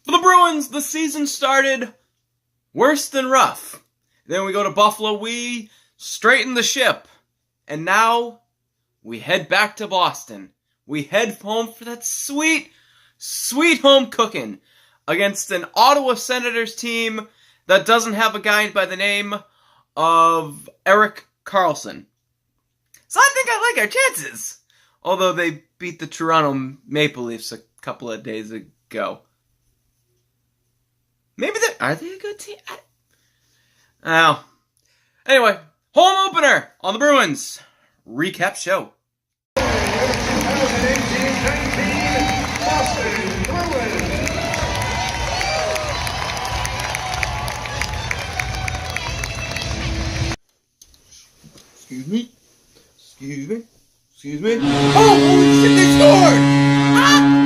For the Bruins, the season started worse than rough. Then we go to Buffalo, we straighten the ship. And now, we head back to Boston. We head home for that sweet, sweet home cooking against an Ottawa Senators team that doesn't have a guy by the name of Erik Karlsson. So I think I like our chances. Although they beat the Toronto Maple Leafs a couple of days ago. Maybe are they a good team? Oh. Anyway, home opener on the Bruins Recap Show. 2018-19 Boston Bruins. Excuse me. Oh, holy shit, they scored! Ah!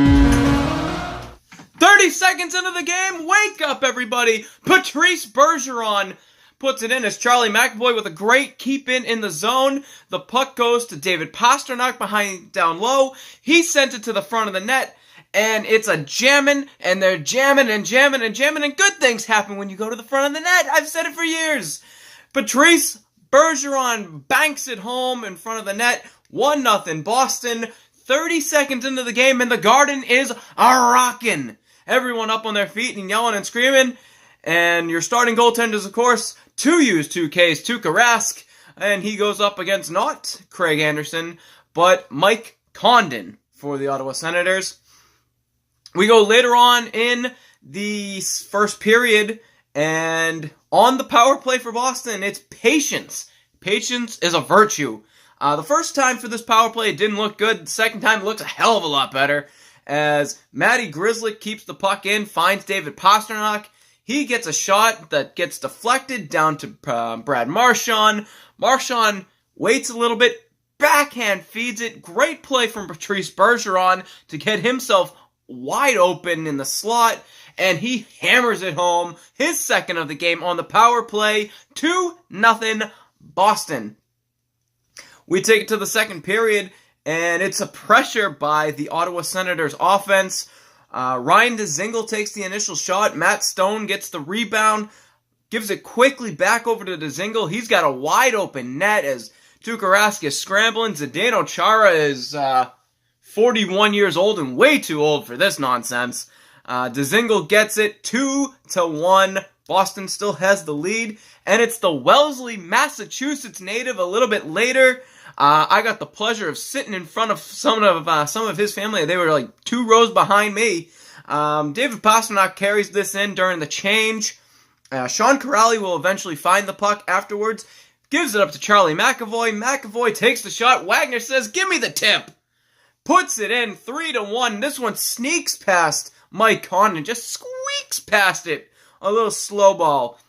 30 seconds into the game, wake up everybody! Patrice Bergeron puts it in as Charlie McAvoy with a great keep in the zone. The puck goes to David Pastrnak behind down low. He sent it to the front of the net, and it's a jamming, and they're jamming, and good things happen when you go to the front of the net. I've said it for years. Patrice Bergeron banks it home in front of the net. 1-0 Boston. 30 seconds into the game, and the Garden is a-rockin'. Everyone up on their feet and yelling and screaming. And your starting goaltenders, of course, 2U's, 2K's, Tuukka Rask. And he goes up against not Craig Anderson, but Mike Condon for the Ottawa Senators. We go later on in the first period, and on the power play for Boston, it's patience. Patience is a virtue. The first time for this power play, it didn't look good. The second time, it looks a hell of a lot better. As Matty Grzelcyk keeps the puck in, finds David Pastrnak. He gets a shot that gets deflected down to Brad Marchand. Marchand waits a little bit, backhand feeds it. Great play from Patrice Bergeron to get himself wide open in the slot. And he hammers it home. His second of the game on the power play. 2-0 Boston. We take it to the second period, and it's a pressure by the Ottawa Senators offense. Ryan Dzingel takes the initial shot. Matt Stone gets the rebound, gives it quickly back over to Dzingel. He's got a wide open net as Tuukka Rask is scrambling. Zdeno Chara is 41 years old and way too old for this nonsense. Dzingel gets it 2-1. Boston still has the lead, and it's the Wellesley, Massachusetts native a little bit later. I got the pleasure of sitting in front of some of his family. They were like 2 rows behind me. David Pastrnak carries this in during the change. Sean Kuraly will eventually find the puck afterwards. Gives it up to Charlie McAvoy. McAvoy takes the shot. Wagner says, "Give me the tip." Puts it in 3-1. This one sneaks past Mike Condon. Just squeaks past it. A little slow ball.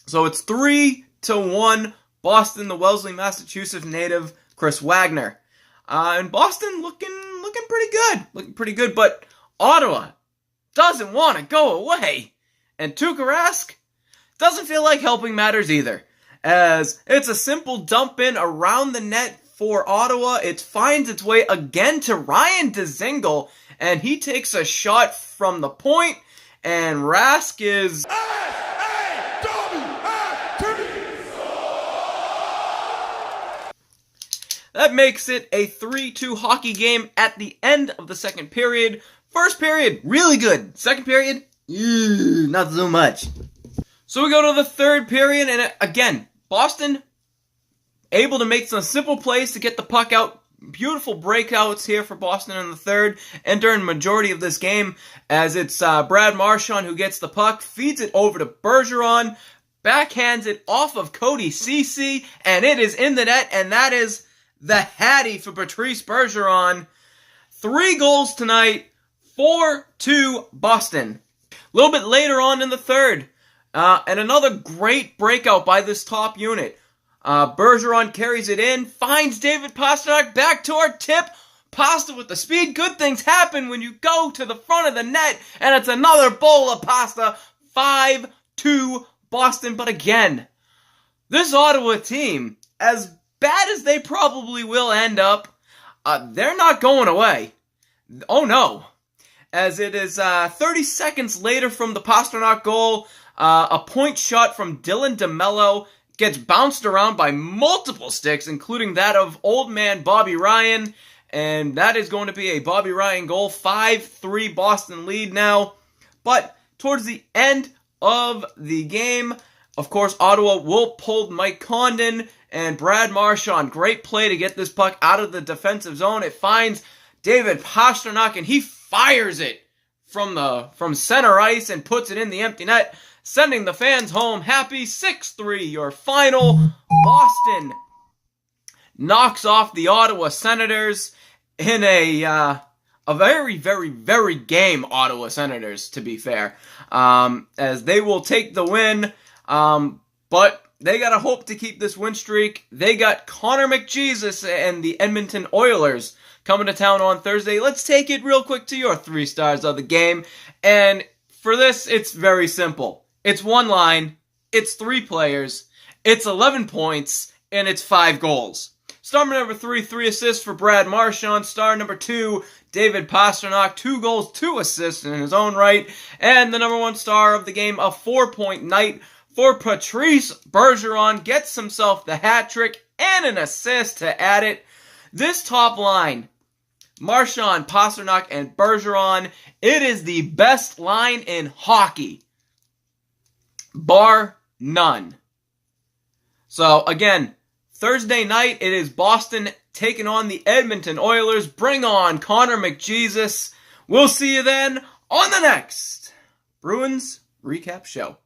So it's 3-1. Boston, the Wellesley, Massachusetts native, Chris Wagner. And Boston looking pretty good. But Ottawa doesn't want to go away. And Tuukka Rask doesn't feel like helping matters either. As it's a simple dump in around the net for Ottawa. It finds its way again to Ryan Dzingel. And he takes a shot from the point. And Rask is... That makes it a 3-2 hockey game at the end of the second period. First period, really good. Second period, not so much. So we go to the third period, and again, Boston able to make some simple plays to get the puck out. Beautiful breakouts here for Boston in the third and during the majority of this game, as it's Brad Marchand who gets the puck, feeds it over to Bergeron, backhands it off of Cody Ceci, and it is in the net, and that is the Hattie for Patrice Bergeron. 3 goals tonight, 4-2 Boston. A little bit later on in the third, and another great breakout by this top unit. Bergeron carries it in, finds David Pastrnak, back to our tip. Pasta with the speed. Good things happen when you go to the front of the net, and it's another bowl of pasta. 5-2 Boston. But again, this Ottawa team, as bad as they probably will end up, they're not going away. Oh no. as it is 30 seconds later from the Pastrnak goal. A point shot from Dylan DeMello gets bounced around by multiple sticks, including that of old man Bobby Ryan, and that is going to be a Bobby Ryan goal. 5-3 Boston lead now. But towards the end of the game, of course, Ottawa will pull Mike Condon and Brad Marchand. Great play to get this puck out of the defensive zone. It finds David Pastrnak, and he fires it from center ice and puts it in the empty net, sending the fans home happy. 6-3, your final. Boston knocks off the Ottawa Senators in a very, very, very game Ottawa Senators, to be fair, as they will take the win, but they got to hope to keep this win streak. They got Connor McJesus and the Edmonton Oilers coming to town on Thursday. Let's take it real quick to your 3 stars of the game, and for this, it's very simple. It's one line, it's 3 players, it's 11 points, and it's 5 goals. Star number 3, 3 assists for Brad Marchand. Star number 2, David Pastrnak, 2 goals, 2 assists in his own right. And the number 1 star of the game, a 4-point night for Patrice Bergeron. Gets himself the hat trick and an assist to add it. This top line, Marchand, Pastrnak, and Bergeron, it is the best line in hockey, bar none. So again, Thursday night, it is Boston taking on the Edmonton Oilers. Bring on Connor McJesus. We'll see you then on the next Bruins Recap Show.